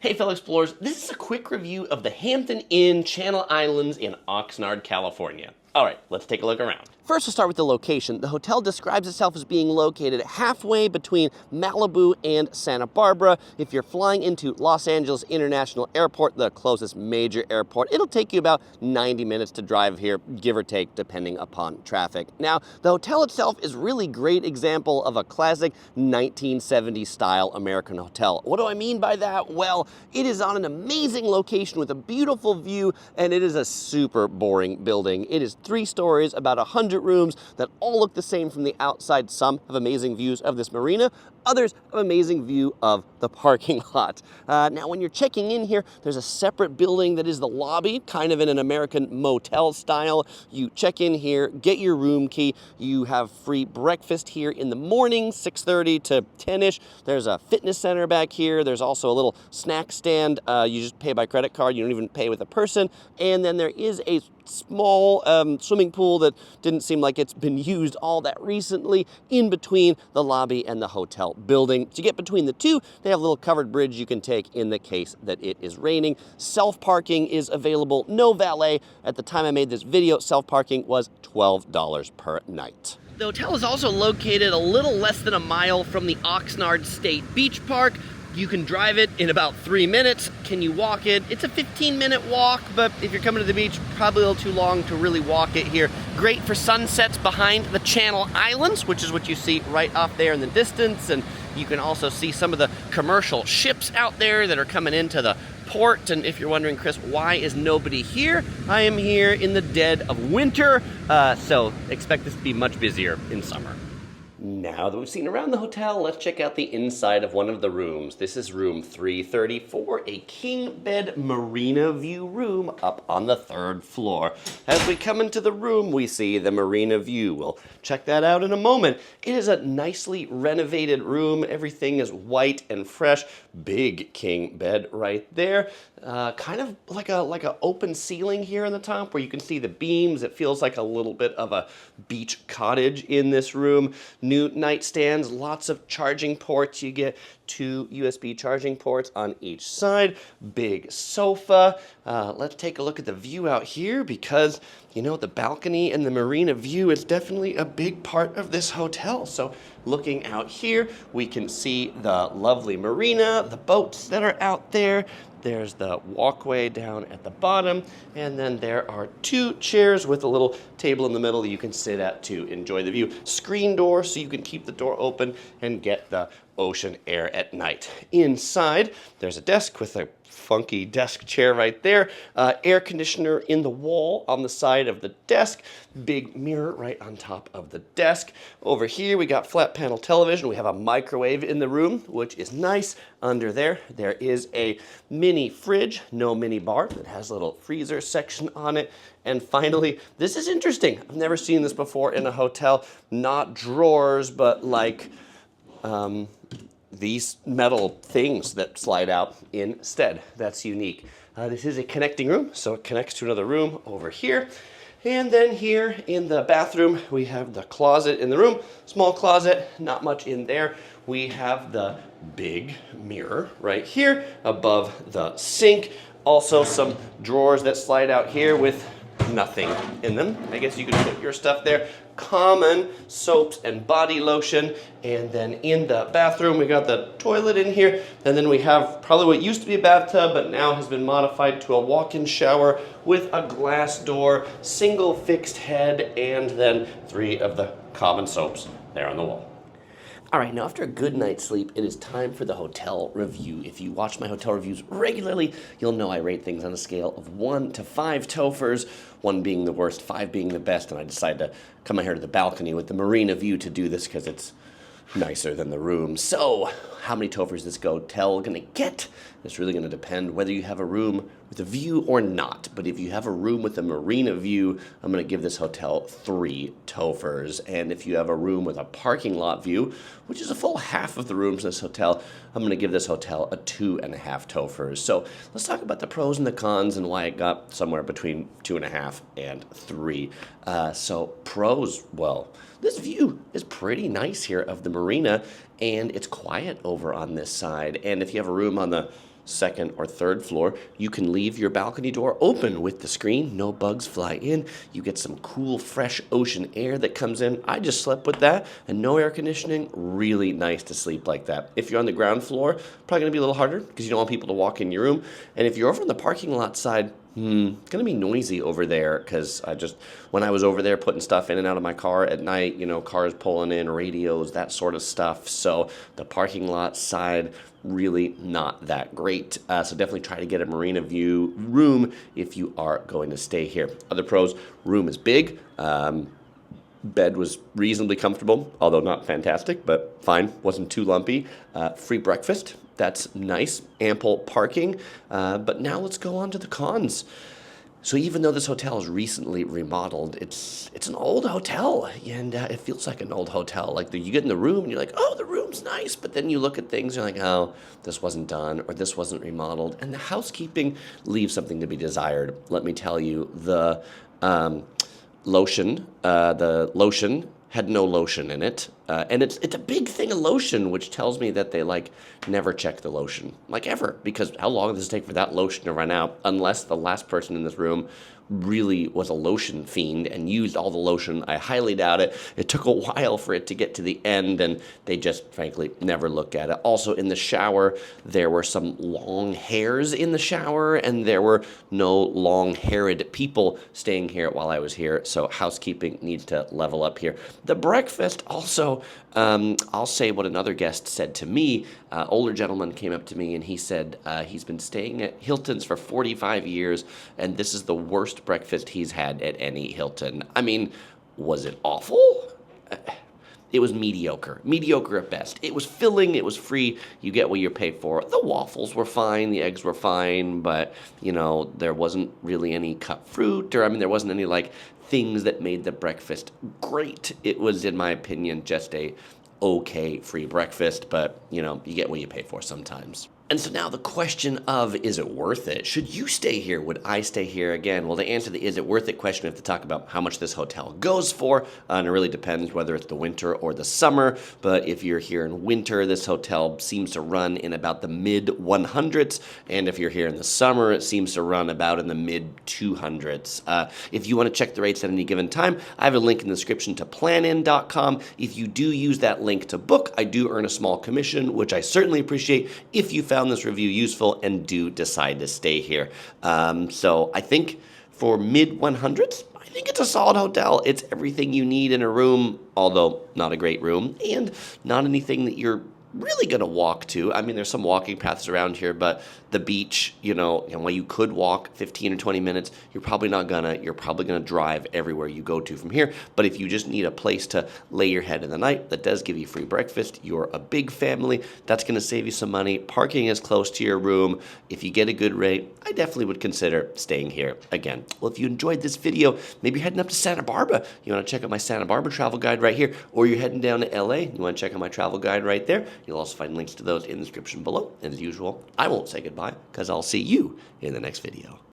Hey fellow explorers, this is a quick review of the Hampton Inn, Channel Islands in Oxnard, California. Alright, let's take a look around. First, we'll start with the location. The hotel describes itself as being located halfway between Malibu and Santa Barbara. If you're flying into Los Angeles International Airport, the closest major airport, it'll take you about 90 minutes to drive here, give or take, depending upon traffic. Now, the hotel itself is a really great example of a classic 1970s style American hotel. What do I mean by that? Well, it is on an amazing location with a beautiful view, and it is a super boring building. It is 3 stories, about 100 rooms that all look the same from the outside. Some have amazing views of this marina, others have an amazing view of the parking lot. Now, when you're checking in here, there's a separate building that is the lobby, kind of in an American motel style. You check in here, get your room key. You have free breakfast here in the morning, 6:30 to 10-ish. There's a fitness center back here. There's also a little snack stand. You just pay by credit card. You don't even pay with a person. And then there is a small swimming pool that didn't seem like it's been used all that recently in between the lobby and the hotel building. To get between the two, they have a little covered bridge you can take in the case that it is raining. Self-parking is available, no valet. At the time I made this video, self-parking was $12 per night. The hotel is also located a little less than a mile from the Oxnard State Beach Park. You can drive it in about 3 minutes. Can you walk it? It's a 15-minute walk, but if you're coming to the beach, probably a little too long to really walk it here. Great for sunsets behind the Channel Islands, which is what you see right off there in the distance. And you can also see some of the commercial ships out there that are coming into the port. And if you're wondering, Chris, why is nobody here? I am here in the dead of winter, so expect this to be much busier in summer. Now that we've seen around the hotel, let's check out the inside of one of the rooms. This is room 334, a king bed marina view room up on the 3rd floor. As we come into the room, we see the marina view. We'll check that out in a moment. It is a nicely renovated room. Everything is white and fresh. Big king bed right there. Kind of like a open ceiling here on the top where you can see the beams. It feels like a little bit of a beach cottage in this room. New nightstands, lots of charging ports. You get 2 USB charging ports on each side. Big sofa. Let's take a look at the view out here because, you know, the balcony and the marina view is definitely a big part of this hotel. So looking out here, we can see the lovely marina, the boats that are out there. There's the walkway down at the bottom, and then there are 2 chairs with a little table in the middle that you can sit at to enjoy the view. Screen door, so you can keep the door open and get the ocean air at night. Inside, there's a desk with a funky desk chair right there. Air conditioner in the wall on the side of the desk. Big mirror right on top of the desk. Over here, we got flat panel television. We have a microwave in the room, which is nice. Under there, there is a mini fridge, no mini bar, that has a little freezer section on it. And finally, this is interesting. I've never seen this before in a hotel. Not drawers, but like these metal things that slide out instead. That's unique. This is a connecting room, so it connects to another room over here. And then here in the bathroom, we have the closet in the room. Small closet, not much in there. We have the big mirror right here above the sink. Also some drawers that slide out here with nothing in them. I guess you could put your stuff there. Common soaps and body lotion. And then in the bathroom, we got the toilet in here. And then we have probably what used to be a bathtub, but now has been modified to a walk-in shower with a glass door, single fixed head, and then 3 of the common soaps there on the wall. All right, now after a good night's sleep, it is time for the hotel review. If you watch my hotel reviews regularly, you'll know I rate things on a scale of 1 to 5 Tofers, 1 being the worst, 5 being the best, and I decided to come out here to the balcony with the marina view to do this because it's nicer than the room. So, how many Tofers is this hotel gonna get? It's really gonna depend whether you have a room with a view or not. But if you have a room with a marina view, I'm gonna give this hotel 3 Tofers. And if you have a room with a parking lot view, which is a full half of the rooms in this hotel, I'm gonna give this hotel a 2.5 Tofers. So let's talk about the pros and the cons and why it got somewhere between 2.5 and 3. So pros, well, this view is pretty nice here of the marina, and it's quiet over on this side. And if you have a room on the second or third floor, you can leave your balcony door open with the screen. No bugs fly in. You get some cool, fresh ocean air that comes in. I just slept with that, and no air conditioning. Really nice to sleep like that. If you're on the ground floor, probably going to be a little harder because you don't want people to walk in your room. And if you're over on the parking lot side, it's going to be noisy over there because when I was over there putting stuff in and out of my car at night, cars pulling in, radios, that sort of stuff. So the parking lot side, really not that great. So definitely try to get a marina view room if you are going to stay here. Other pros, room is big. Bed was reasonably comfortable, although not fantastic, but fine. Wasn't too lumpy. Free breakfast. That's nice. Ample parking. But now let's go on to the cons. So even though this hotel is recently remodeled, it's an old hotel, and it feels like an old hotel. Like you get in the room, and you're like, oh, the room's nice, but then you look at things, and you're like, oh, this wasn't done, or this wasn't remodeled, and the housekeeping leaves something to be desired. Let me tell you, the lotion had no lotion in it, and it's a big thing of lotion, which tells me that they never check the lotion, ever, because how long does it take for that lotion to run out, unless the last person in this room really was a lotion fiend and used all the lotion. I highly doubt it. It took a while for it to get to the end, and they just, frankly, never look at it. Also, in the shower, there were some long hairs in the shower, and there were no long-haired people staying here while I was here, so housekeeping needs to level up here. The breakfast also, I'll say what another guest said to me. Older gentleman came up to me, and he said he's been staying at Hilton's for 45 years, and this is the worst breakfast he's had at any Hilton. I mean, was it awful? It was mediocre at best. It was filling, it was free, you get what you pay for. The waffles were fine, the eggs were fine, but, there wasn't really any cut fruit, there wasn't any, things that made the breakfast great. It was, in my opinion, just a okay free breakfast, but, you get what you pay for sometimes. And so now the question of, is it worth it? Should you stay here? Would I stay here again? Well, to answer the is it worth it question, we have to talk about how much this hotel goes for, and it really depends whether it's the winter or the summer, but if you're here in winter, this hotel seems to run in about the mid-100s, and if you're here in the summer, it seems to run about in the mid-200s. If you want to check the rates at any given time, I have a link in the description to planin.com. If you do use that link to book, I do earn a small commission, which I certainly appreciate if you found this review useful and do decide to stay here. So I think for mid-100s, I think it's a solid hotel. It's everything you need in a room, although not a great room, and not anything that you're really going to walk to. There's some walking paths around here, but the beach, while you could walk 15 or 20 minutes, you're probably gonna drive everywhere you go to from here. But if you just need a place to lay your head in the night, that does give you free breakfast. You're a big family, that's gonna save you some money. Parking is close to your room. If you get a good rate, I definitely would consider staying here again. Well, if you enjoyed this video, maybe you're heading up to Santa Barbara. You wanna check out my Santa Barbara travel guide right here, or you're heading down to LA, you wanna check out my travel guide right there. You'll also find links to those in the description below. And as usual, I won't say goodbye because I'll see you in the next video.